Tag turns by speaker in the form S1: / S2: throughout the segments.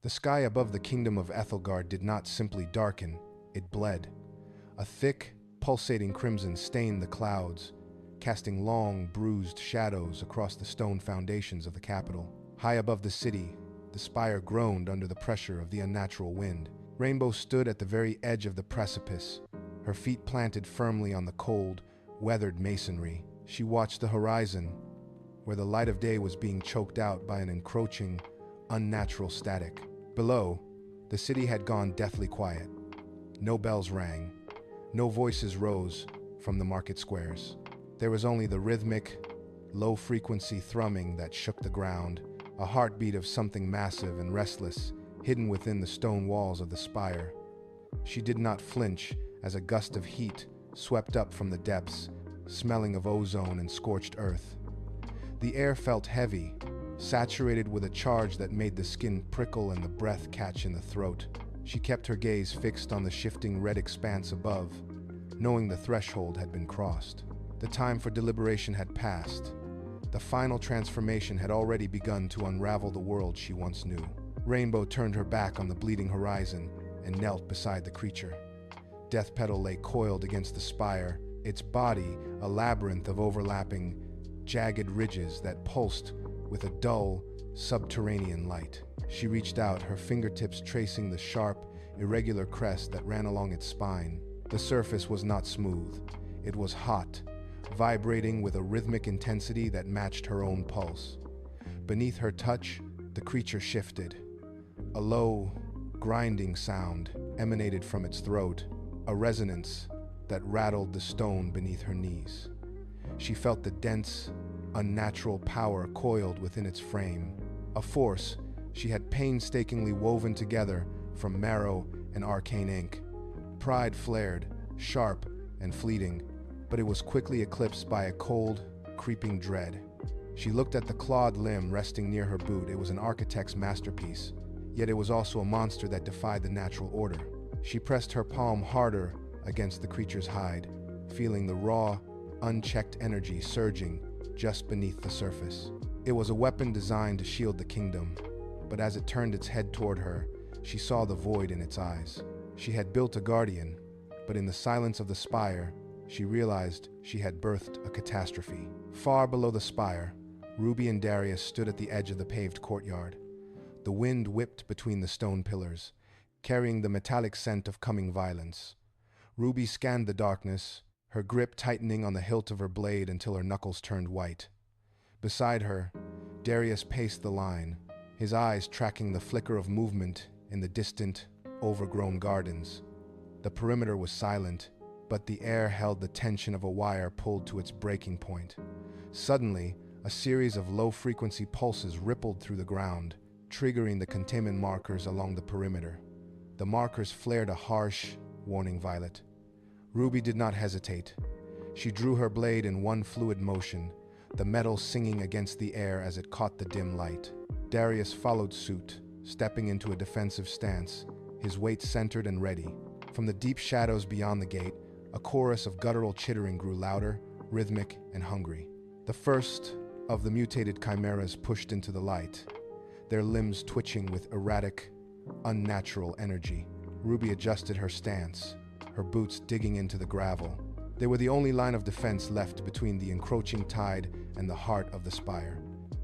S1: The sky above the kingdom of Ethelgard did not simply darken, it bled. A thick, pulsating crimson stained the clouds, casting long, bruised shadows across the stone foundations of the capital. High above the city, the spire groaned under the pressure of the unnatural wind. Rainbow stood at the very edge of the precipice, her feet planted firmly on the cold, weathered masonry. She watched the horizon, where the light of day was being choked out by an encroaching, unnatural static. Below, the city had gone deathly quiet. No bells rang, no voices rose from the market squares. There was only the rhythmic, low-frequency thrumming that shook the ground, a heartbeat of something massive and restless, hidden within the stone walls of the spire. She did not flinch as a gust of heat swept up from the depths, smelling of ozone and scorched earth. The air felt heavy, saturated with a charge that made the skin prickle and the breath catch in the throat. She kept her gaze fixed on the shifting red expanse above, knowing the threshold had been crossed. The time for deliberation had passed. The final transformation had already begun to unravel the world she once knew. Rainbow turned her back on the bleeding horizon and knelt beside the creature. Death Petal lay coiled against the spire, its body a labyrinth of overlapping, jagged ridges that pulsed with a dull, subterranean light. She reached out, her fingertips tracing the sharp, irregular crest that ran along its spine. The surface was not smooth. It was hot, vibrating with a rhythmic intensity that matched her own pulse. Beneath her touch, the creature shifted. A low, grinding sound emanated from its throat, a resonance that rattled the stone beneath her knees. She felt the dense, unnatural power coiled within its frame, a force she had painstakingly woven together from marrow and arcane ink. Pride flared, sharp and fleeting, but it was quickly eclipsed by a cold, creeping dread. She looked at the clawed limb resting near her boot. It was an architect's masterpiece, yet it was also a monster that defied the natural order. She pressed her palm harder against the creature's hide, feeling the raw, unchecked energy surging just beneath the surface. It was a weapon designed to shield the kingdom, but as it turned its head toward her, she saw the void in its eyes. She had built a guardian, but in the silence of the spire, she realized she had birthed a catastrophe. Far below the spire, Ruby and Darius stood at the edge of the paved courtyard. The wind whipped between the stone pillars, carrying the metallic scent of coming violence. Ruby scanned the darkness, her grip tightening on the hilt of her blade until her knuckles turned white. Beside her, Darius paced the line, his eyes tracking the flicker of movement in the distant, overgrown gardens. The perimeter was silent, but the air held the tension of a wire pulled to its breaking point. Suddenly, a series of low-frequency pulses rippled through the ground, triggering the containment markers along the perimeter. The markers flared a harsh, warning violet. Ruby did not hesitate. She drew her blade in one fluid motion, the metal singing against the air as it caught the dim light. Darius followed suit, stepping into a defensive stance, his weight centered and ready. From the deep shadows beyond the gate, a chorus of guttural chittering grew louder, rhythmic, and hungry. The first of the mutated chimeras pushed into the light, their limbs twitching with erratic, unnatural energy. Ruby adjusted her stance, her boots digging into the gravel. They were the only line of defense left between the encroaching tide and the heart of the spire.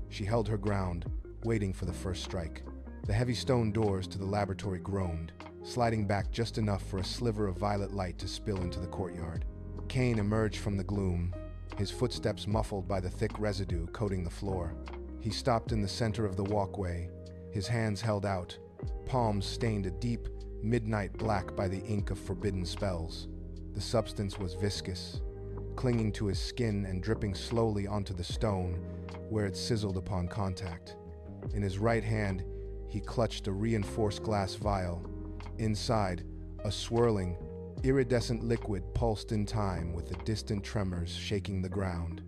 S1: She held her ground, waiting for the first strike. The heavy stone doors to the laboratory groaned, sliding back just enough for a sliver of violet light to spill into the courtyard. Cain emerged from the gloom, his footsteps muffled by the thick residue coating the floor. He stopped in the center of the walkway, his hands held out, palms stained a deep, midnight black by the ink of forbidden spells. The substance was viscous, clinging to his skin and dripping slowly onto the stone where it sizzled upon contact. In his right hand, he clutched a reinforced glass vial. Inside, a swirling, iridescent liquid pulsed in time with the distant tremors shaking the ground.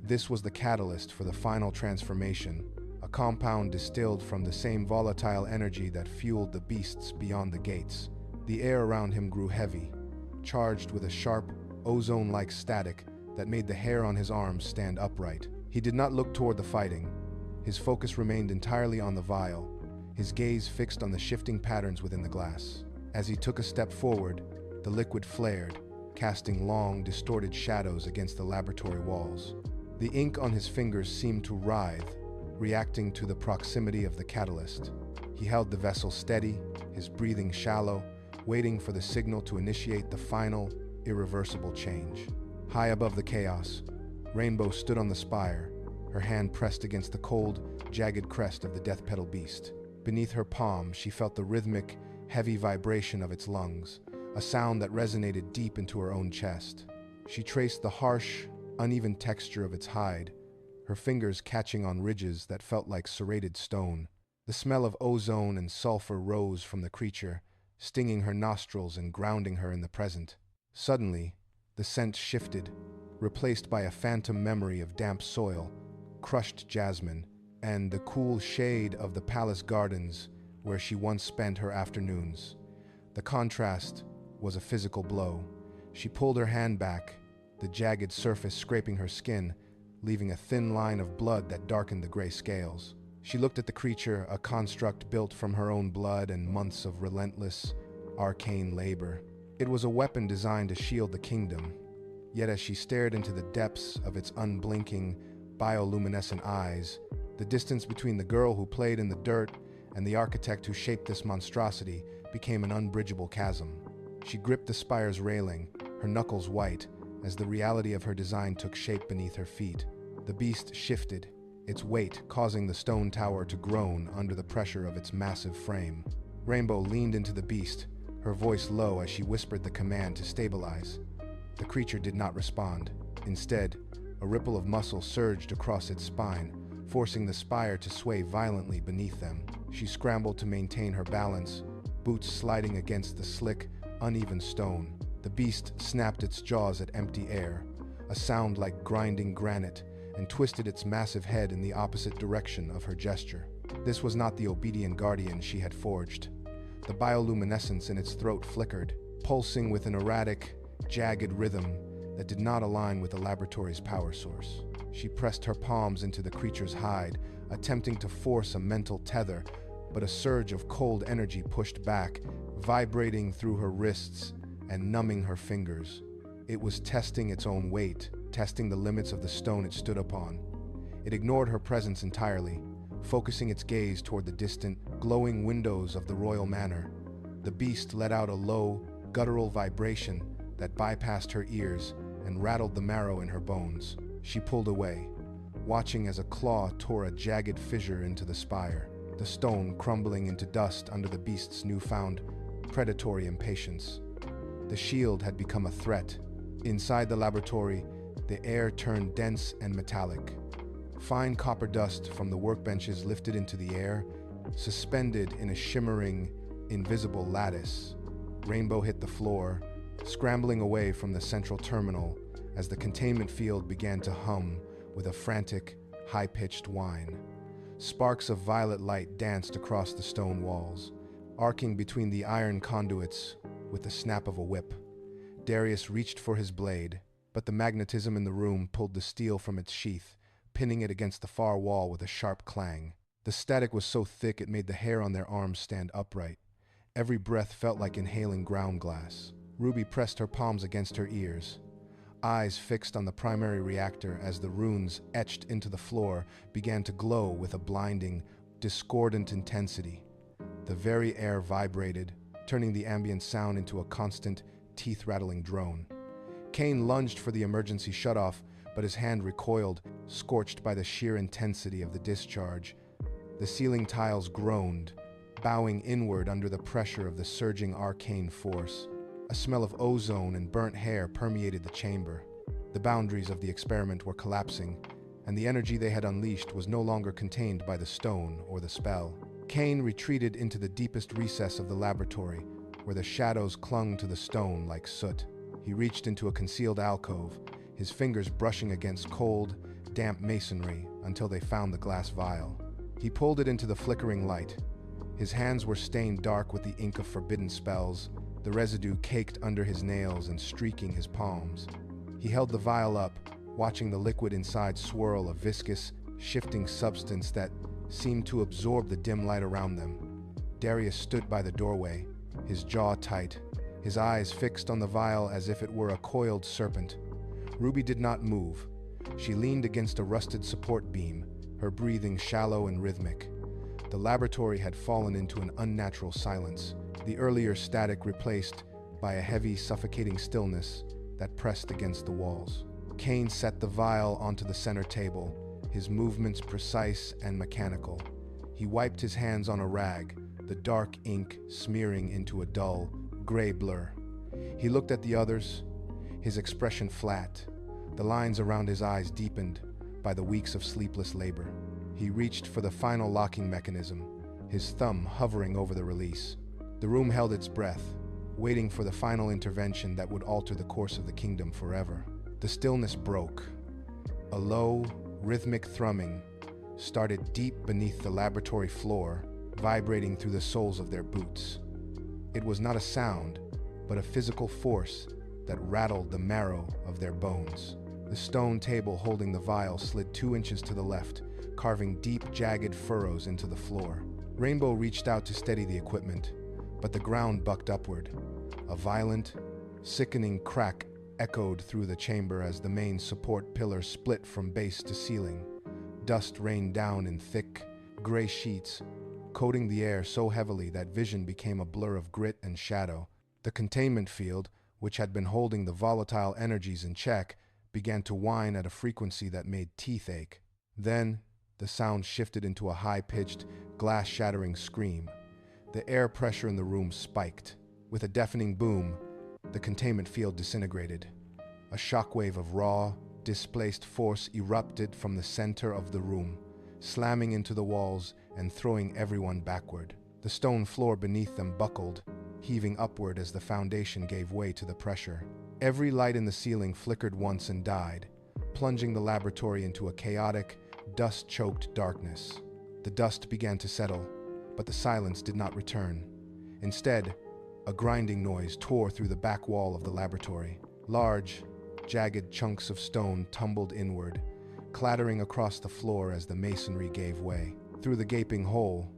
S1: This was the catalyst for the final transformation, a compound distilled from the same volatile energy that fueled the beasts beyond the gates. The air around him grew heavy, charged with a sharp, ozone-like static that made the hair on his arms stand upright. He did not look toward the fighting. His focus remained entirely on the vial, his gaze fixed on the shifting patterns within the glass. As he took a step forward, the liquid flared, casting long, distorted shadows against the laboratory walls. The ink on his fingers seemed to writhe, reacting to the proximity of the catalyst. He held the vessel steady, his breathing shallow, waiting for the signal to initiate the final, irreversible change. High above the chaos, Rainbow stood on the spire, her hand pressed against the cold, jagged crest of the death petal beast. Beneath her palm, she felt the rhythmic, heavy vibration of its lungs, a sound that resonated deep into her own chest. She traced the harsh, uneven texture of its hide, her fingers catching on ridges that felt like serrated stone. The smell of ozone and sulfur rose from the creature, stinging her nostrils and grounding her in the present. Suddenly, the scent shifted, replaced by a phantom memory of damp soil, crushed jasmine, and the cool shade of the palace gardens where she once spent her afternoons. The contrast was a physical blow. She pulled her hand back, the jagged surface scraping her skin, leaving a thin line of blood that darkened the gray scales. She looked at the creature, a construct built from her own blood and months of relentless, arcane labor. It was a weapon designed to shield the kingdom. Yet as she stared into the depths of its unblinking, bioluminescent eyes, the distance between the girl who played in the dirt and the architect who shaped this monstrosity became an unbridgeable chasm. She gripped the spire's railing, her knuckles white, as the reality of her design took shape beneath her feet. The beast shifted, its weight causing the stone tower to groan under the pressure of its massive frame. Rainbow leaned into the beast, her voice low as she whispered the command to stabilize. The creature did not respond. Instead, a ripple of muscle surged across its spine, forcing the spire to sway violently beneath them. She scrambled to maintain her balance, boots sliding against the slick, uneven stone. The beast snapped its jaws at empty air, a sound like grinding granite, and twisted its massive head in the opposite direction of her gesture. This was not the obedient guardian she had forged. The bioluminescence in its throat flickered, pulsing with an erratic, jagged rhythm that did not align with the laboratory's power source. She pressed her palms into the creature's hide, attempting to force a mental tether, but a surge of cold energy pushed back, vibrating through her wrists and numbing her fingers. It was testing its own weight, testing the limits of the stone it stood upon. It ignored her presence entirely, focusing its gaze toward the distant, glowing windows of the royal manor. The beast let out a low, guttural vibration that bypassed her ears and rattled the marrow in her bones. She pulled away, watching as a claw tore a jagged fissure into the spire, the stone crumbling into dust under the beast's newfound, predatory impatience. The shield had become a threat. Inside the laboratory, the air turned dense and metallic. Fine copper dust from the workbenches lifted into the air, suspended in a shimmering, invisible lattice. Rainbow hit the floor, scrambling away from the central terminal as the containment field began to hum with a frantic, high-pitched whine. Sparks of violet light danced across the stone walls, arcing between the iron conduits with the snap of a whip. Darius reached for his blade, but the magnetism in the room pulled the steel from its sheath, pinning it against the far wall with a sharp clang. The static was so thick it made the hair on their arms stand upright. Every breath felt like inhaling ground glass. Ruby pressed her palms against her ears, eyes fixed on the primary reactor as the runes etched into the floor began to glow with a blinding, discordant intensity. The very air vibrated, turning the ambient sound into a constant, teeth-rattling drone. Kane lunged for the emergency shutoff, but his hand recoiled, scorched by the sheer intensity of the discharge. The ceiling tiles groaned, bowing inward under the pressure of the surging arcane force. A smell of ozone and burnt hair permeated the chamber. The boundaries of the experiment were collapsing, and the energy they had unleashed was no longer contained by the stone or the spell. Kane retreated into the deepest recess of the laboratory, where the shadows clung to the stone like soot. He reached into a concealed alcove, his fingers brushing against cold, damp masonry until they found the glass vial. He pulled it into the flickering light. His hands were stained dark with the ink of forbidden spells, the residue caked under his nails and streaking his palms. He held the vial up, watching the liquid inside swirl, a viscous, shifting substance that seemed to absorb the dim light around them. Darius stood by the doorway, his jaw tight, his eyes fixed on the vial as if it were a coiled serpent. Ruby did not move. She leaned against a rusted support beam, her breathing shallow and rhythmic. The laboratory had fallen into an unnatural silence, the earlier static replaced by a heavy, suffocating stillness that pressed against the walls. Kane set the vial onto the center table, his movements precise and mechanical. He wiped his hands on a rag, the dark ink smearing into a dull, gray blur. He looked at the others, his expression flat, the lines around his eyes deepened by the weeks of sleepless labor. He reached for the final locking mechanism, his thumb hovering over the release. The room held its breath, waiting for the final intervention that would alter the course of the kingdom forever. The stillness broke. A low, rhythmic thrumming started deep beneath the laboratory floor, vibrating through the soles of their boots. It was not a sound, but a physical force that rattled the marrow of their bones. The stone table holding the vial slid 2 inches to the left, carving deep, jagged furrows into the floor. Rainbow reached out to steady the equipment, but the ground bucked upward. A violent, sickening crack echoed through the chamber as the main support pillar split from base to ceiling. Dust rained down in thick, gray sheets, coating the air so heavily that vision became a blur of grit and shadow. The containment field, which had been holding the volatile energies in check, began to whine at a frequency that made teeth ache. Then, the sound shifted into a high-pitched, glass-shattering scream. The air pressure in the room spiked. With a deafening boom, the containment field disintegrated. A shockwave of raw, displaced force erupted from the center of the room, slamming into the walls and throwing everyone backward. The stone floor beneath them buckled, heaving upward as the foundation gave way to the pressure. Every light in the ceiling flickered once and died, plunging the laboratory into a chaotic, dust-choked darkness. The dust began to settle, but the silence did not return. Instead, a grinding noise tore through the back wall of the laboratory. Large, jagged chunks of stone tumbled inward, clattering across the floor as the masonry gave way. Through the gaping hole,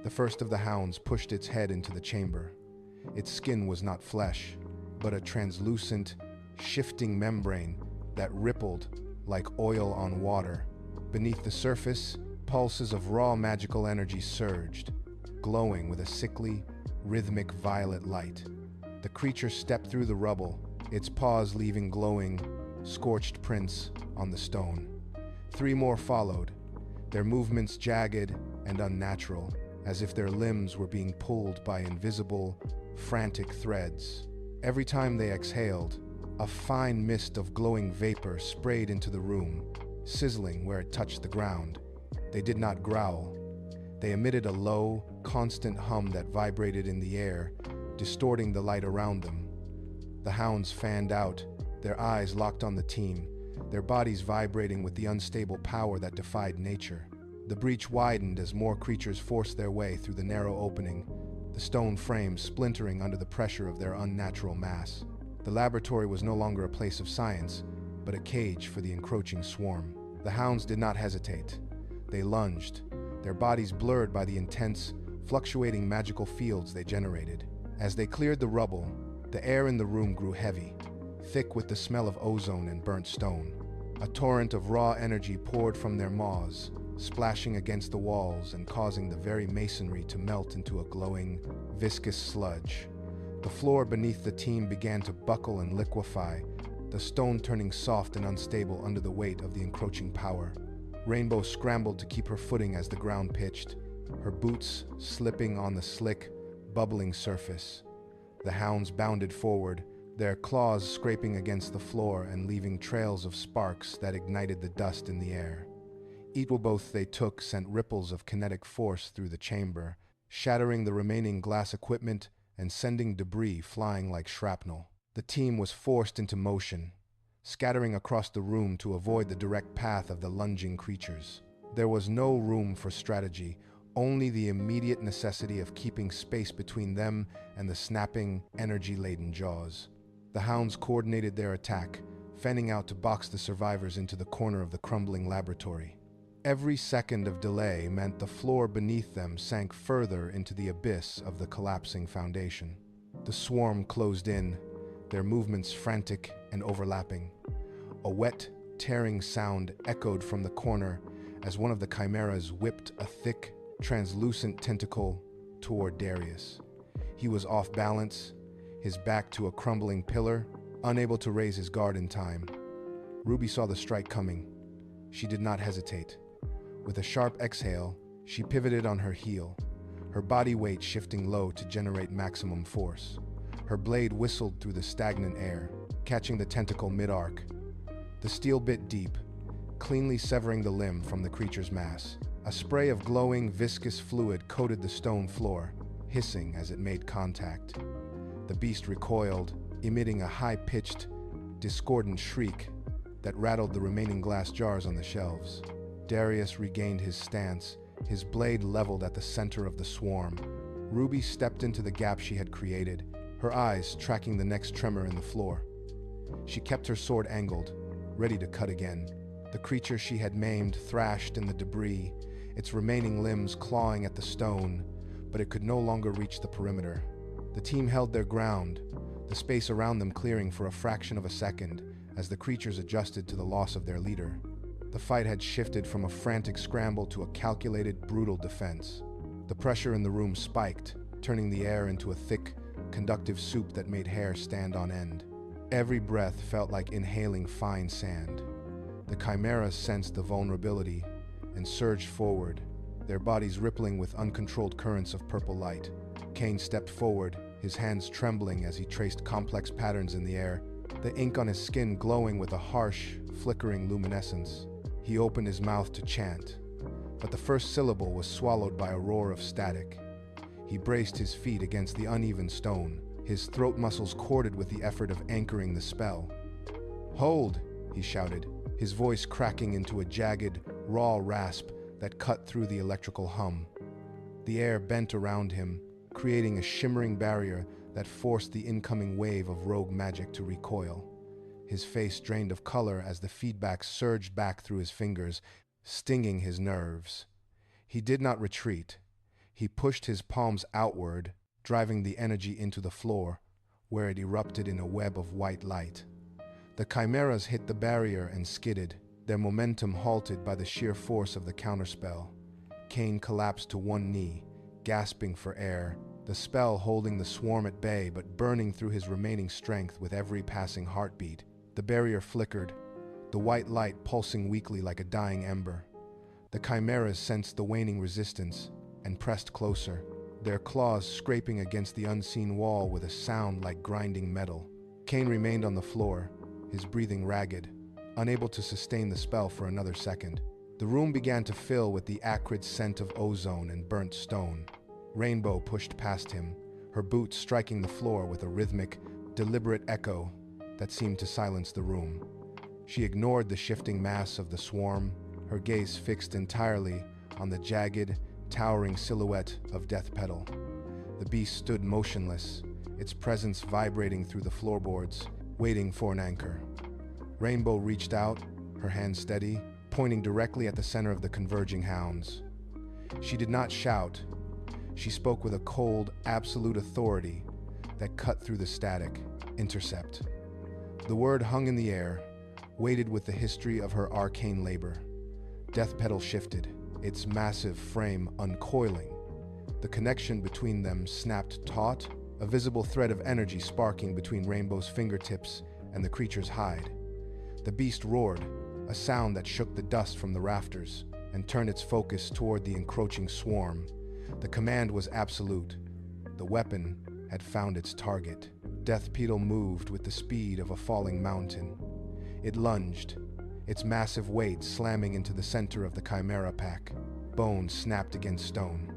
S1: the first of the hounds pushed its head into the chamber. Its skin was not flesh, but a translucent, shifting membrane that rippled like oil on water. Beneath the surface, pulses of raw magical energy surged, glowing with a sickly, rhythmic violet light. The creature stepped through the rubble, its paws leaving glowing, scorched prints on the stone. 3 more followed, their movements jagged and unnatural, as if their limbs were being pulled by invisible, frantic threads. Every time they exhaled, a fine mist of glowing vapor sprayed into the room, sizzling where it touched the ground. They did not growl. They emitted a low, constant hum that vibrated in the air, distorting the light around them. The hounds fanned out, their eyes locked on the team, their bodies vibrating with the unstable power that defied nature. The breach widened as more creatures forced their way through the narrow opening, the stone frame splintering under the pressure of their unnatural mass. The laboratory was no longer a place of science, but a cage for the encroaching swarm. The hounds did not hesitate. They lunged, their bodies blurred by the intense, fluctuating magical fields they generated. As they cleared the rubble, the air in the room grew heavy, thick with the smell of ozone and burnt stone. A torrent of raw energy poured from their maws, splashing against the walls and causing the very masonry to melt into a glowing, viscous sludge. The floor beneath the team began to buckle and liquefy, the stone turning soft and unstable under the weight of the encroaching power. Rainbow scrambled to keep her footing as the ground pitched, her boots slipping on the slick, bubbling surface. The hounds bounded forward, their claws scraping against the floor and leaving trails of sparks that ignited the dust in the air. Each both they took sent ripples of kinetic force through the chamber, shattering the remaining glass equipment and sending debris flying like shrapnel. The team was forced into motion, scattering across the room to avoid the direct path of the lunging creatures. There was no room for strategy, only the immediate necessity of keeping space between them and the snapping, energy-laden jaws. The hounds coordinated their attack, fanning out to box the survivors into the corner of the crumbling laboratory. Every second of delay meant the floor beneath them sank further into the abyss of the collapsing foundation. The swarm closed in, their movements frantic and overlapping. A wet, tearing sound echoed from the corner as one of the chimeras whipped a thick, translucent tentacle toward Darius. He was off balance, his back to a crumbling pillar, unable to raise his guard in time. Ruby saw the strike coming. She did not hesitate. With a sharp exhale, she pivoted on her heel, her body weight shifting low to generate maximum force. Her blade whistled through the stagnant air, catching the tentacle mid-arc. The steel bit deep, cleanly severing the limb from the creature's mass. A spray of glowing, viscous fluid coated the stone floor, hissing as it made contact. The beast recoiled, emitting a high-pitched, discordant shriek that rattled the remaining glass jars on the shelves. Darius regained his stance, his blade leveled at the center of the swarm. Ruby stepped into the gap she had created, her eyes tracking the next tremor in the floor. She kept her sword angled, ready to cut again. The creature she had maimed thrashed in the debris, its remaining limbs clawing at the stone, but it could no longer reach the perimeter. The team held their ground, the space around them clearing for a fraction of a second as the creatures adjusted to the loss of their leader. The fight had shifted from a frantic scramble to a calculated, brutal defense. The pressure in the room spiked, turning the air into a thick, conductive soup that made hair stand on end. Every breath felt like inhaling fine sand. The chimeras sensed the vulnerability and surged forward, their bodies rippling with uncontrolled currents of purple light. Kane stepped forward, his hands trembling as he traced complex patterns in the air, the ink on his skin glowing with a harsh, flickering luminescence. He opened his mouth to chant, but the first syllable was swallowed by a roar of static. He braced his feet against the uneven stone, his throat muscles corded with the effort of anchoring the spell. "Hold!" he shouted, his voice cracking into a jagged, raw rasp that cut through the electrical hum. The air bent around him, creating a shimmering barrier that forced the incoming wave of rogue magic to recoil. His face drained of color as the feedback surged back through his fingers, stinging his nerves. He did not retreat. He pushed his palms outward, driving the energy into the floor, where it erupted in a web of white light. The chimeras hit the barrier and skidded, their momentum halted by the sheer force of the counterspell. Kane collapsed to one knee, gasping for air, the spell holding the swarm at bay but burning through his remaining strength with every passing heartbeat. The barrier flickered, the white light pulsing weakly like a dying ember. The chimeras sensed the waning resistance and pressed closer, their claws scraping against the unseen wall with a sound like grinding metal. Kane remained on the floor, his breathing ragged, unable to sustain the spell for another second. The room began to fill with the acrid scent of ozone and burnt stone. Rainbow pushed past him, her boots striking the floor with a rhythmic, deliberate echo that seemed to silence the room. She ignored the shifting mass of the swarm, her gaze fixed entirely on the jagged, towering silhouette of Death Petal. The beast stood motionless, its presence vibrating through the floorboards, waiting for an anchor. Rainbow reached out, her hand steady, pointing directly at the center of the converging hounds. She did not shout. She spoke with a cold, absolute authority that cut through the static. Intercept. The word hung in the air, weighted with the history of her arcane labor. Death Petal shifted, its massive frame uncoiling. The connection between them snapped taut, a visible thread of energy sparking between Rainbow's fingertips and the creature's hide. The beast roared, a sound that shook the dust from the rafters and turned its focus toward the encroaching swarm. The command was absolute. The weapon had found its target. Death Petal moved with the speed of a falling mountain. It lunged, its massive weight slamming into the center of the chimera pack. Bone snapped against stone.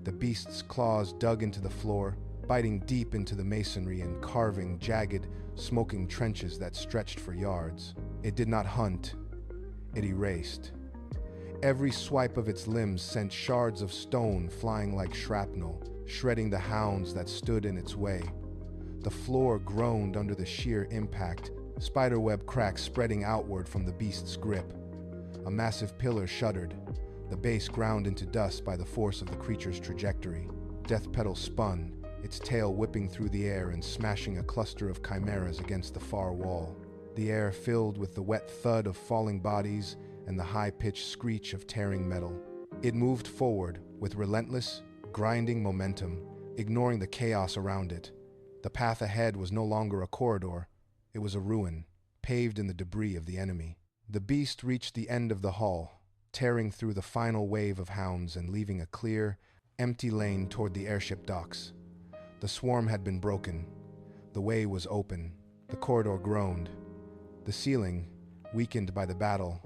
S1: The beast's claws dug into the floor, biting deep into the masonry and carving jagged, smoking trenches that stretched for yards. It did not hunt, it erased. Every swipe of its limbs sent shards of stone flying like shrapnel, shredding the hounds that stood in its way. The floor groaned under the sheer impact, spiderweb cracks spreading outward from the beast's grip. A massive pillar shuddered, the base ground into dust by the force of the creature's trajectory. Death Petal spun, its tail whipping through the air and smashing a cluster of chimeras against the far wall. The air filled with the wet thud of falling bodies and the high-pitched screech of tearing metal. It moved forward with relentless, grinding momentum, ignoring the chaos around it. The path ahead was no longer a corridor, it was a ruin, paved in the debris of the enemy. The beast reached the end of the hall, tearing through the final wave of hounds and leaving a clear, empty lane toward the airship docks. The swarm had been broken. The way was open. The corridor groaned. The ceiling, weakened by the battle,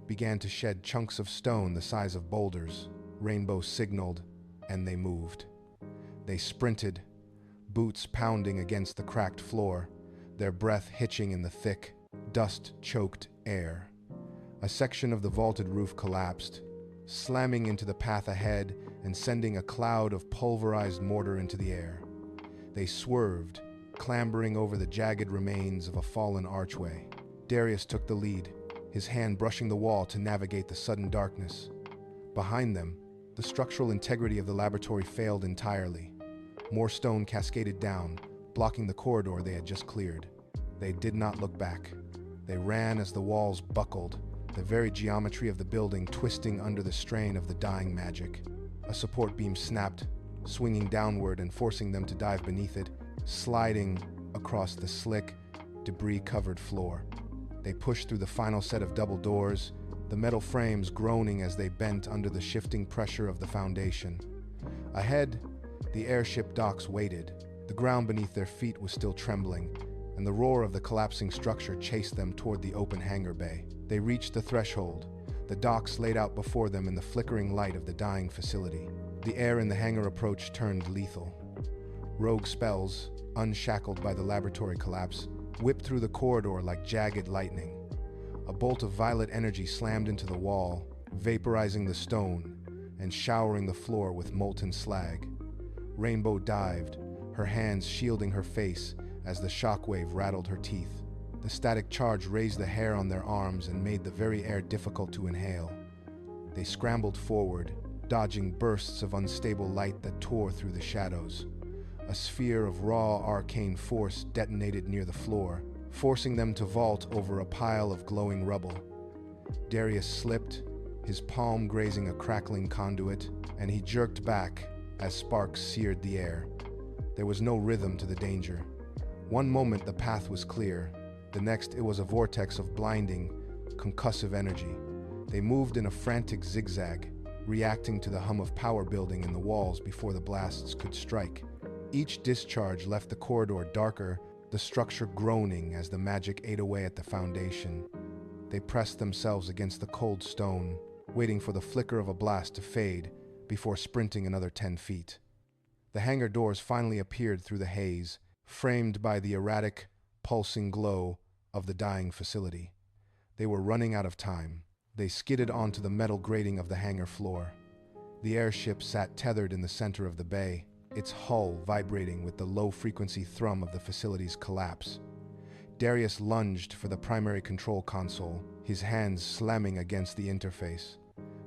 S1: began to shed chunks of stone the size of boulders. Rainbow signaled, and they moved. They sprinted, boots pounding against the cracked floor, their breath hitching in the thick, dust-choked air. A section of the vaulted roof collapsed, slamming into the path ahead and sending a cloud of pulverized mortar into the air. They swerved, clambering over the jagged remains of a fallen archway. Darius took the lead, his hand brushing the wall to navigate the sudden darkness. Behind them, the structural integrity of the laboratory failed entirely. More stone cascaded down, blocking the corridor they had just cleared. They did not look back. They ran as the walls buckled, the very geometry of the building twisting under the strain of the dying magic. A support beam snapped, swinging downward and forcing them to dive beneath it, sliding across the slick, debris-covered floor. They pushed through the final set of double doors, the metal frames groaning as they bent under the shifting pressure of the foundation. Ahead, the airship docks waited. The ground beneath their feet was still trembling, and the roar of the collapsing structure chased them toward the open hangar bay. They reached the threshold, the docks laid out before them in the flickering light of the dying facility. The air in the hangar approach turned lethal. Rogue spells, unshackled by the laboratory collapse, whipped through the corridor like jagged lightning. A bolt of violet energy slammed into the wall, vaporizing the stone and showering the floor with molten slag. Rainbow dived, her hands shielding her face as the shockwave rattled her teeth. The static charge raised the hair on their arms and made the very air difficult to inhale. They scrambled forward, dodging bursts of unstable light that tore through the shadows. A sphere of raw arcane force detonated near the floor, forcing them to vault over a pile of glowing rubble. Darius slipped, his palm grazing a crackling conduit, and he jerked back as sparks seared the air. There was no rhythm to the danger. One moment the path was clear, the next it was a vortex of blinding, concussive energy. They moved in a frantic zigzag, reacting to the hum of power building in the walls before the blasts could strike. Each discharge left the corridor darker, the structure groaning as the magic ate away at the foundation. They pressed themselves against the cold stone, waiting for the flicker of a blast to fade before sprinting another 10 feet. The hangar doors finally appeared through the haze, framed by the erratic, pulsing glow of the dying facility. They were running out of time. They skidded onto the metal grating of the hangar floor. The airship sat tethered in the center of the bay, its hull vibrating with the low-frequency thrum of the facility's collapse. Darius lunged for the primary control console, his hands slamming against the interface.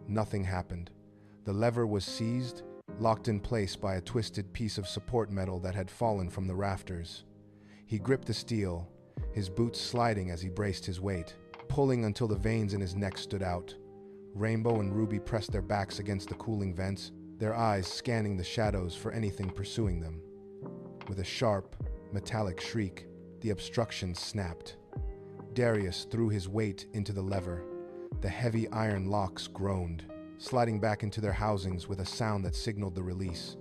S1: Nothing happened. The lever was seized, locked in place by a twisted piece of support metal that had fallen from the rafters. He gripped the steel, his boots sliding as he braced his weight, pulling until the veins in his neck stood out. Rainbow and Ruby pressed their backs against the cooling vents, their eyes scanning the shadows for anything pursuing them. With a sharp, metallic shriek, the obstruction snapped. Darius threw his weight into the lever. The heavy iron locks groaned, sliding back into their housings with a sound that signaled the release.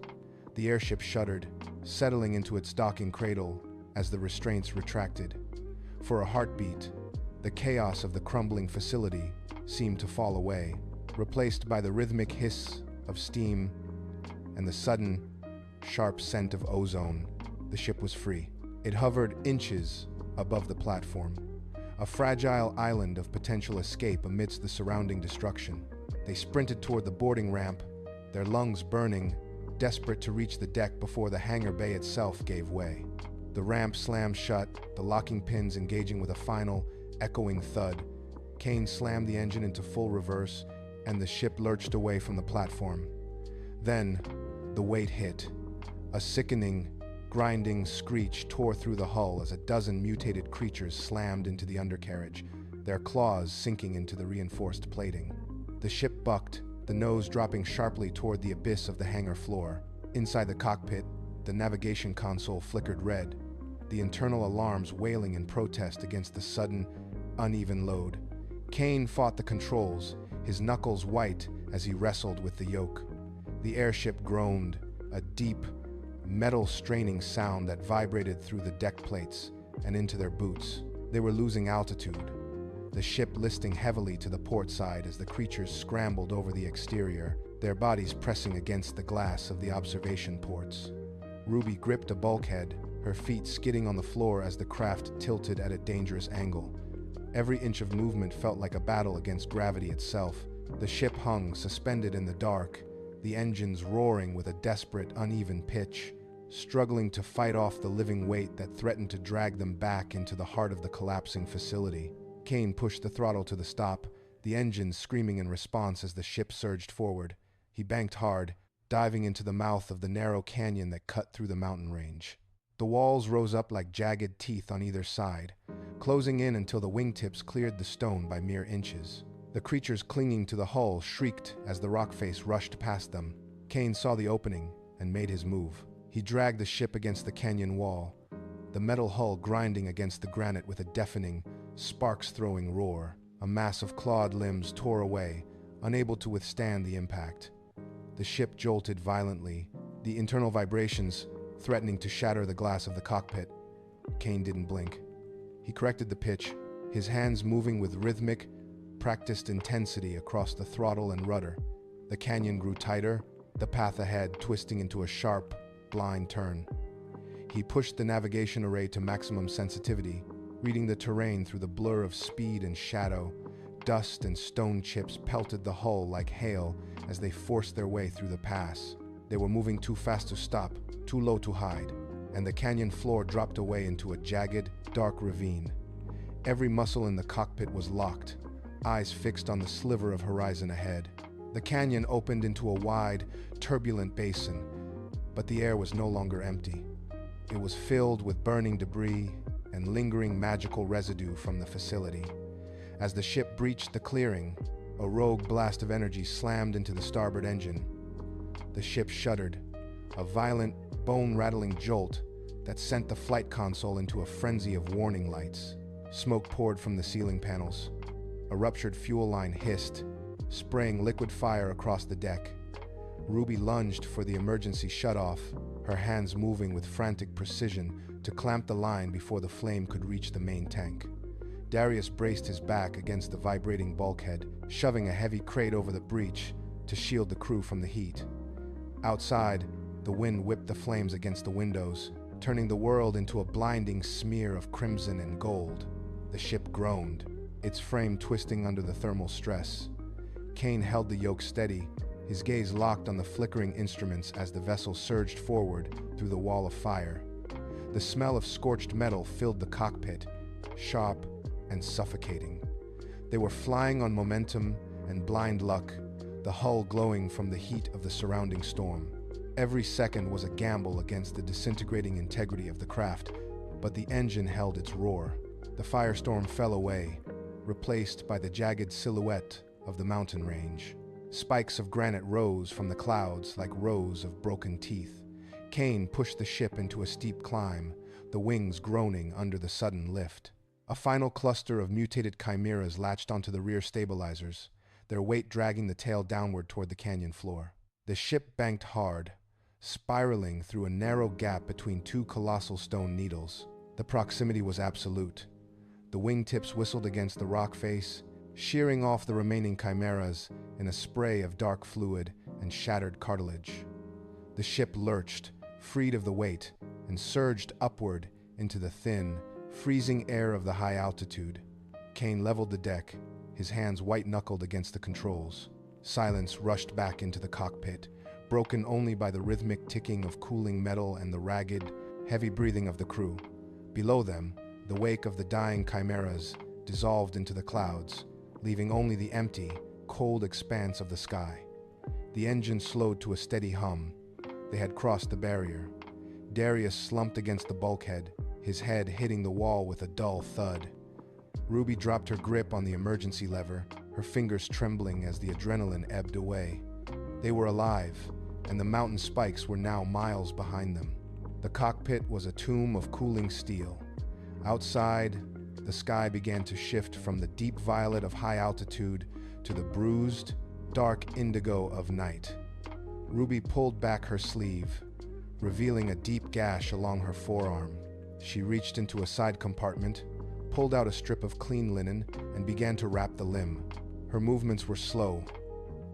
S1: The airship shuddered, settling into its docking cradle as the restraints retracted. For a heartbeat, the chaos of the crumbling facility seemed to fall away, replaced by the rhythmic hiss of steam and the sudden, sharp scent of ozone. The ship was free. It hovered inches above the platform, a fragile island of potential escape amidst the surrounding destruction. They sprinted toward the boarding ramp, their lungs burning, desperate to reach the deck before the hangar bay itself gave way. The ramp slammed shut, the locking pins engaging with a final, echoing thud, Kane slammed the engine into full reverse, and the ship lurched away from the platform. Then, the weight hit. A sickening, grinding screech tore through the hull as a dozen mutated creatures slammed into the undercarriage, their claws sinking into the reinforced plating. The ship bucked, the nose dropping sharply toward the abyss of the hangar floor. Inside the cockpit, the navigation console flickered red, the internal alarms wailing in protest against the sudden, uneven load. Kane fought the controls, his knuckles white as he wrestled with the yoke. The airship groaned, a deep, metal-straining sound that vibrated through the deck plates and into their boots. They were losing altitude, the ship listing heavily to the port side as the creatures scrambled over the exterior, their bodies pressing against the glass of the observation ports. Ruby gripped a bulkhead, her feet skidding on the floor as the craft tilted at a dangerous angle. Every inch of movement felt like a battle against gravity itself. The ship hung, suspended in the dark, the engines roaring with a desperate, uneven pitch, struggling to fight off the living weight that threatened to drag them back into the heart of the collapsing facility. Kane pushed the throttle to the stop, the engines screaming in response as the ship surged forward. He banked hard, diving into the mouth of the narrow canyon that cut through the mountain range. The walls rose up like jagged teeth on either side, closing in until the wingtips cleared the stone by mere inches. The creatures clinging to the hull shrieked as the rock face rushed past them. Kane saw the opening and made his move. He dragged the ship against the canyon wall, the metal hull grinding against the granite with a deafening, sparks-throwing roar. A mass of clawed limbs tore away, unable to withstand the impact. The ship jolted violently, the internal vibrations threatening to shatter the glass of the cockpit. Kane didn't blink. He corrected the pitch, his hands moving with rhythmic, practiced intensity across the throttle and rudder. The canyon grew tighter, the path ahead twisting into a sharp, blind turn. He pushed the navigation array to maximum sensitivity, reading the terrain through the blur of speed and shadow. Dust and stone chips pelted the hull like hail as they forced their way through the pass. They were moving too fast to stop, too low to hide, and the canyon floor dropped away into a jagged, dark ravine. Every muscle in the cockpit was locked, eyes fixed on the sliver of horizon ahead. The canyon opened into a wide, turbulent basin, but the air was no longer empty. It was filled with burning debris and lingering magical residue from the facility. As the ship breached the clearing, a rogue blast of energy slammed into the starboard engine. The ship shuddered, a violent, bone-rattling jolt that sent the flight console into a frenzy of warning lights. Smoke poured from the ceiling panels. A ruptured fuel line hissed, spraying liquid fire across the deck. Ruby lunged for the emergency shutoff, her hands moving with frantic precision to clamp the line before the flame could reach the main tank. Darius braced his back against the vibrating bulkhead, shoving a heavy crate over the breach to shield the crew from the heat. Outside, the wind whipped the flames against the windows, turning the world into a blinding smear of crimson and gold. The ship groaned, its frame twisting under the thermal stress. Kane held the yoke steady, his gaze locked on the flickering instruments as the vessel surged forward through the wall of fire. The smell of scorched metal filled the cockpit, sharp and suffocating. They were flying on momentum and blind luck, the hull glowing from the heat of the surrounding storm. Every second was a gamble against the disintegrating integrity of the craft, but the engine held its roar. The firestorm fell away, replaced by the jagged silhouette of the mountain range. Spikes of granite rose from the clouds like rows of broken teeth. Kane pushed the ship into a steep climb, the wings groaning under the sudden lift. A final cluster of mutated chimeras latched onto the rear stabilizers, their weight dragging the tail downward toward the canyon floor. The ship banked hard, spiraling through a narrow gap between two colossal stone needles. The proximity was absolute. The wingtips whistled against the rock face, shearing off the remaining chimeras in a spray of dark fluid and shattered cartilage. The ship lurched, freed of the weight, and surged upward into the thin, freezing air of the high altitude. Kane leveled the deck, his hands white-knuckled against the controls. Silence rushed back into the cockpit, broken only by the rhythmic ticking of cooling metal and the ragged, heavy breathing of the crew. Below them, the wake of the dying chimeras dissolved into the clouds, leaving only the empty, cold expanse of the sky. The engine slowed to a steady hum. They had crossed the barrier. Darius slumped against the bulkhead, his head hitting the wall with a dull thud. Ruby dropped her grip on the emergency lever, her fingers trembling as the adrenaline ebbed away. They were alive, and the mountain spikes were now miles behind them. The cockpit was a tomb of cooling steel. Outside, the sky began to shift from the deep violet of high altitude to the bruised, dark indigo of night. Ruby pulled back her sleeve, revealing a deep gash along her forearm. She reached into a side compartment, pulled out a strip of clean linen, and began to wrap the limb. Her movements were slow,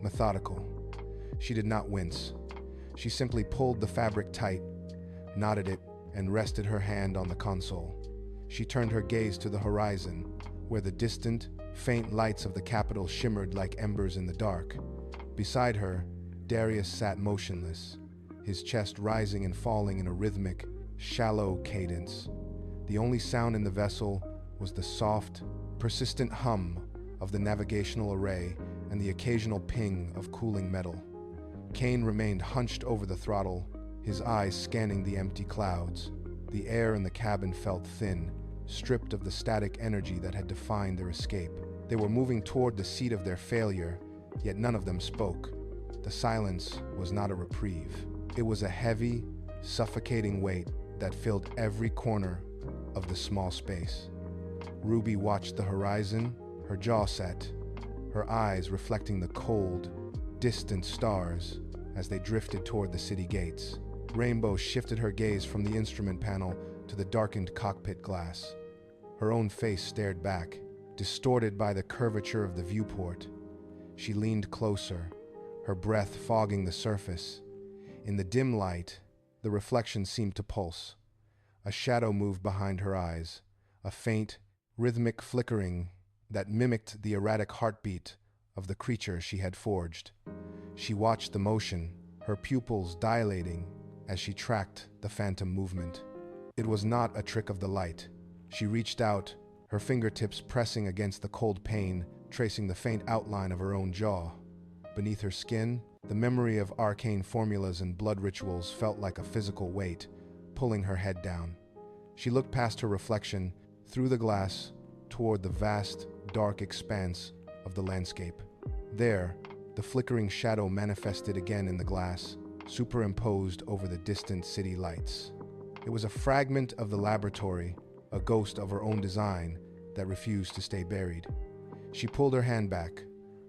S1: methodical. She did not wince. She simply pulled the fabric tight, knotted it, and rested her hand on the console. She turned her gaze to the horizon, where the distant, faint lights of the capital shimmered like embers in the dark. Beside her, Darius sat motionless, his chest rising and falling in a rhythmic, shallow cadence. The only sound in the vessel was the soft, persistent hum of the navigational array and the occasional ping of cooling metal. Kane remained hunched over the throttle, his eyes scanning the empty clouds. The air in the cabin felt thin, stripped of the static energy that had defined their escape. They were moving toward the seat of their failure, yet none of them spoke. The silence was not a reprieve. It was a heavy, suffocating weight that filled every corner of the small space. Ruby watched the horizon, her jaw set, her eyes reflecting the cold, distant stars as they drifted toward the city gates. Rainbow shifted her gaze from the instrument panel to the darkened cockpit glass. Her own face stared back, distorted by the curvature of the viewport. She leaned closer, her breath fogging the surface. In the dim light, the reflection seemed to pulse. A shadow moved behind her eyes, a faint, rhythmic flickering that mimicked the erratic heartbeat of the creature she had forged. She watched the motion, her pupils dilating as she tracked the phantom movement. It was not a trick of the light. She reached out, her fingertips pressing against the cold pane, tracing the faint outline of her own jaw. Beneath her skin, the memory of arcane formulas and blood rituals felt like a physical weight, pulling her head down. She looked past her reflection, through the glass, toward the vast, dark expanse of the landscape. There, the flickering shadow manifested again in the glass, superimposed over the distant city lights. It was a fragment of the laboratory, a ghost of her own design that refused to stay buried. She pulled her hand back,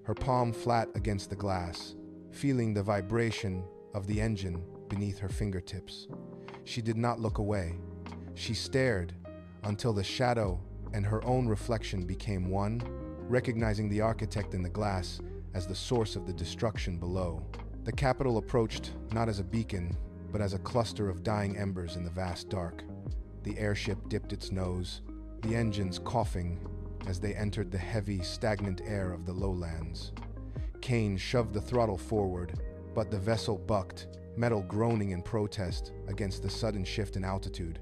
S1: her palm flat against the glass, feeling the vibration of the engine beneath her fingertips. She did not look away. She stared until the shadow and her own reflection became one, recognizing the architect in the glass as the source of the destruction below. The capital approached not as a beacon, but as a cluster of dying embers in the vast dark. The airship dipped its nose, the engines coughing as they entered the heavy, stagnant air of the lowlands. Kane shoved the throttle forward, but the vessel bucked, metal groaning in protest against the sudden shift in altitude.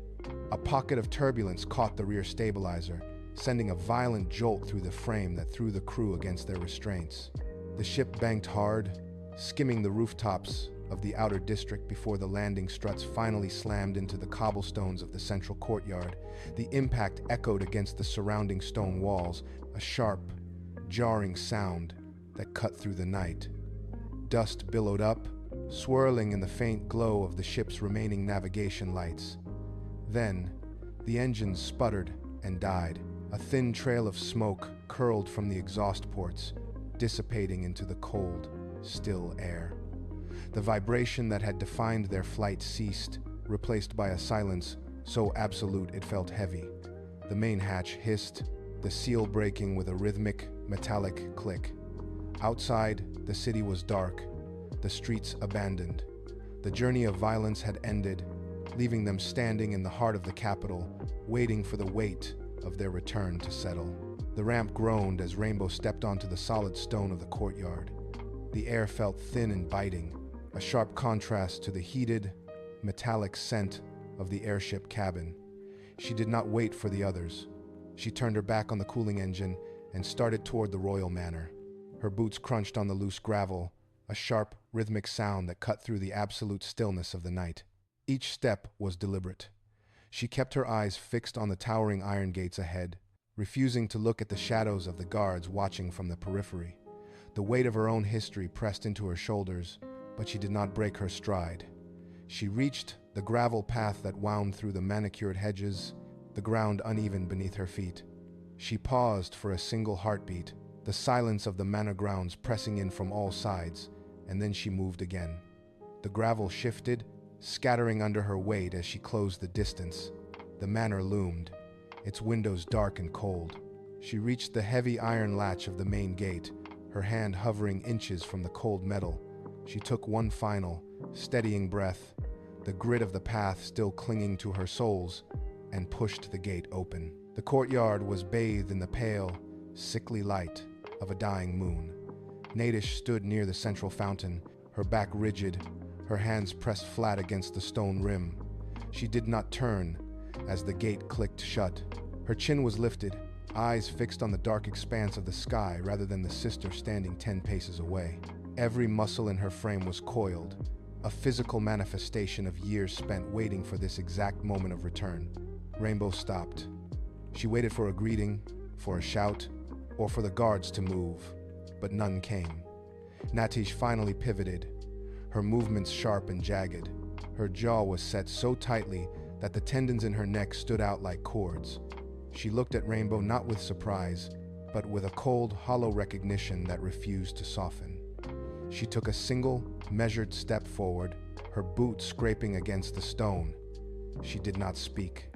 S1: A pocket of turbulence caught the rear stabilizer, sending a violent jolt through the frame that threw the crew against their restraints. The ship banked hard, skimming the rooftops of the outer district before the landing struts finally slammed into the cobblestones of the central courtyard. The impact echoed against the surrounding stone walls, a sharp, jarring sound that cut through the night. Dust billowed up, swirling in the faint glow of the ship's remaining navigation lights. Then, the engines sputtered and died. A thin trail of smoke curled from the exhaust ports, dissipating into the cold, still air. The vibration that had defined their flight ceased, replaced by a silence so absolute it felt heavy. The main hatch hissed, the seal breaking with a rhythmic, metallic click. Outside, the city was dark, the streets abandoned. The journey of violence had ended, leaving them standing in the heart of the capital, waiting for the weight of their return to settle. The ramp groaned as Rainbow stepped onto the solid stone of the courtyard. The air felt thin and biting, a sharp contrast to the heated, metallic scent of the airship cabin. She did not wait for the others. She turned her back on the cooling engine and started toward the royal manor. Her boots crunched on the loose gravel, a sharp, rhythmic sound that cut through the absolute stillness of the night. Each step was deliberate. She kept her eyes fixed on the towering iron gates ahead, refusing to look at the shadows of the guards watching from the periphery. The weight of her own history pressed into her shoulders, but she did not break her stride. She reached the gravel path that wound through the manicured hedges, the ground uneven beneath her feet. She paused for a single heartbeat, the silence of the manor grounds pressing in from all sides, and then she moved again. The gravel shifted, scattering under her weight as she closed the distance. The manor loomed, its windows dark and cold. She reached the heavy iron latch of the main gate, her hand hovering inches from the cold metal. She took one final, steadying breath, the grit of the path still clinging to her soles, and pushed the gate open. The courtyard was bathed in the pale, sickly light of a dying moon. Nadish stood near the central fountain, her back rigid, her hands pressed flat against the stone rim. She did not turn as the gate clicked shut. Her chin was lifted, eyes fixed on the dark expanse of the sky rather than the sister standing 10 paces away. Every muscle in her frame was coiled, a physical manifestation of years spent waiting for this exact moment of return. Rainbow stopped. She waited for a greeting, for a shout, or for the guards to move, but none came. Natish finally pivoted, her movements sharp and jagged. Her jaw was set so tightly that the tendons in her neck stood out like cords. She looked at Rainbow not with surprise, but with a cold, hollow recognition that refused to soften. She took a single, measured step forward, her boot scraping against the stone. She did not speak.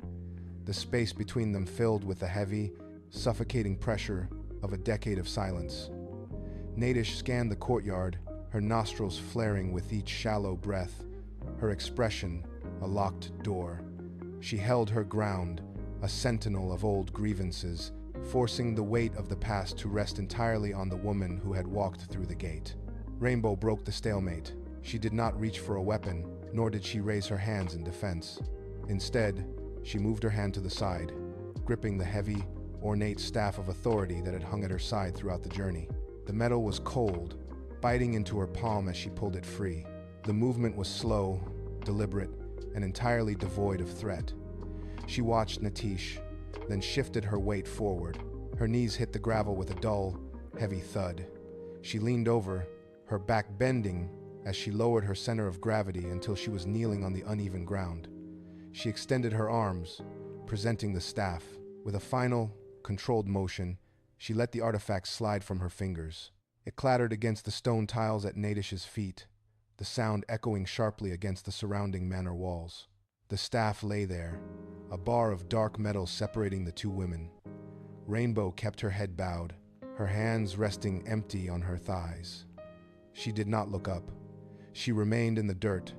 S1: The space between them filled with the heavy, suffocating pressure of a decade of silence. Nadish scanned the courtyard, her nostrils flaring with each shallow breath, her expression a locked door. She held her ground, a sentinel of old grievances, forcing the weight of the past to rest entirely on the woman who had walked through the gate. Rainbow broke the stalemate. She did not reach for a weapon, nor did she raise her hands in defense. Instead, she moved her hand to the side, gripping the heavy, ornate staff of authority that had hung at her side throughout the journey. The metal was cold, biting into her palm as she pulled it free. The movement was slow, deliberate, and entirely devoid of threat. She watched Natish, then shifted her weight forward. Her knees hit the gravel with a dull, heavy thud. She leaned over, her back bending as she lowered her center of gravity until she was kneeling on the uneven ground. She extended her arms, presenting the staff. With a final, controlled motion, she let the artifact slide from her fingers. It clattered against the stone tiles at Nadish's feet, the sound echoing sharply against the surrounding manor walls. The staff lay there, a bar of dark metal separating the two women. Rainbow kept her head bowed, her hands resting empty on her thighs. She did not look up. She remained in the dirt,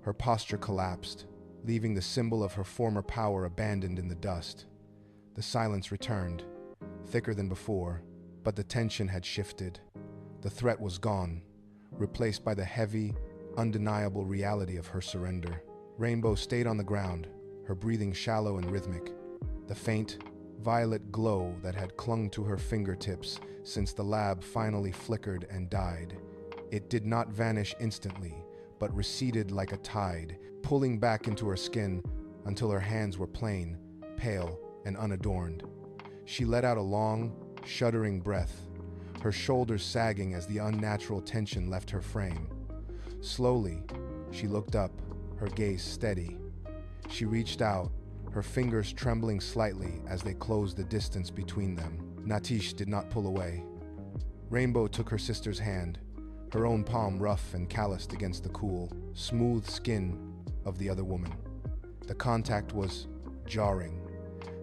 S1: her posture collapsed, leaving the symbol of her former power abandoned in the dust. The silence returned, thicker than before, but the tension had shifted. The threat was gone, replaced by the heavy, undeniable reality of her surrender. Rainbow stayed on the ground, her breathing shallow and rhythmic. The faint, violet glow that had clung to her fingertips since the lab finally flickered and died. It did not vanish instantly, but receded like a tide, pulling back into her skin until her hands were plain, pale, and unadorned. She let out a long, shuddering breath, her shoulders sagging as the unnatural tension left her frame. Slowly, she looked up, her gaze steady. She reached out, her fingers trembling slightly as they closed the distance between them. Natish did not pull away. Rainbow took her sister's hand, her own palm rough and calloused against the cool, smooth skin of the other woman. The contact was jarring.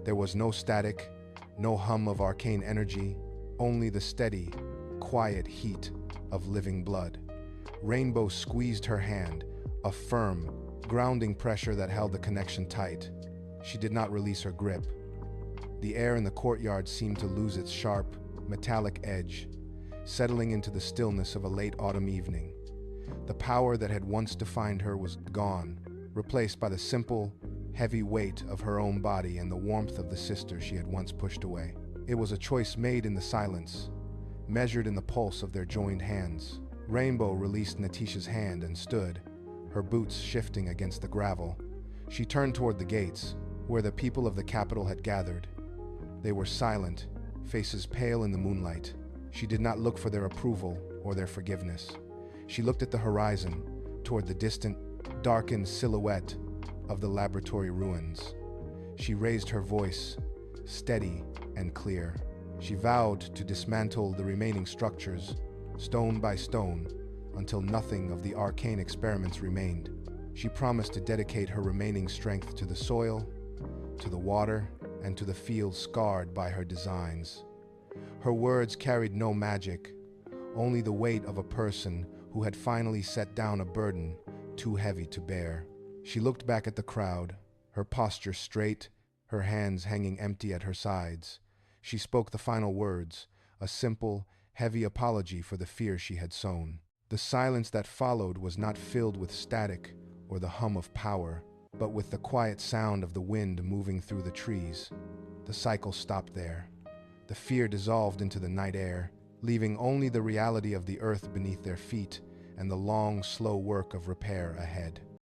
S1: There was no static, no hum of arcane energy, only the steady, quiet heat of living blood. Rainbow squeezed her hand, a firm, grounding pressure that held the connection tight. She did not release her grip. The air in the courtyard seemed to lose its sharp, metallic edge, settling into the stillness of a late autumn evening. The power that had once defined her was gone, replaced by the simple, heavy weight of her own body and the warmth of the sister she had once pushed away. It was a choice made in the silence, measured in the pulse of their joined hands. Rainbow released Natisha's hand and stood, her boots shifting against the gravel. She turned toward the gates, where the people of the capital had gathered. They were silent, faces pale in the moonlight. She did not look for their approval or their forgiveness. She looked at the horizon, toward the distant, darkened silhouette of the laboratory ruins. She raised her voice, steady and clear. She vowed to dismantle the remaining structures, stone by stone, until nothing of the arcane experiments remained. She promised to dedicate her remaining strength to the soil, to the water, and to the fields scarred by her designs. Her words carried no magic, only the weight of a person who had finally set down a burden too heavy to bear. She looked back at the crowd, her posture straight, her hands hanging empty at her sides. She spoke the final words, a simple, heavy apology for the fear she had sown. The silence that followed was not filled with static or the hum of power, but with the quiet sound of the wind moving through the trees. The cycle stopped there. The fear dissolved into the night air, leaving only the reality of the earth beneath their feet and the long, slow work of repair ahead.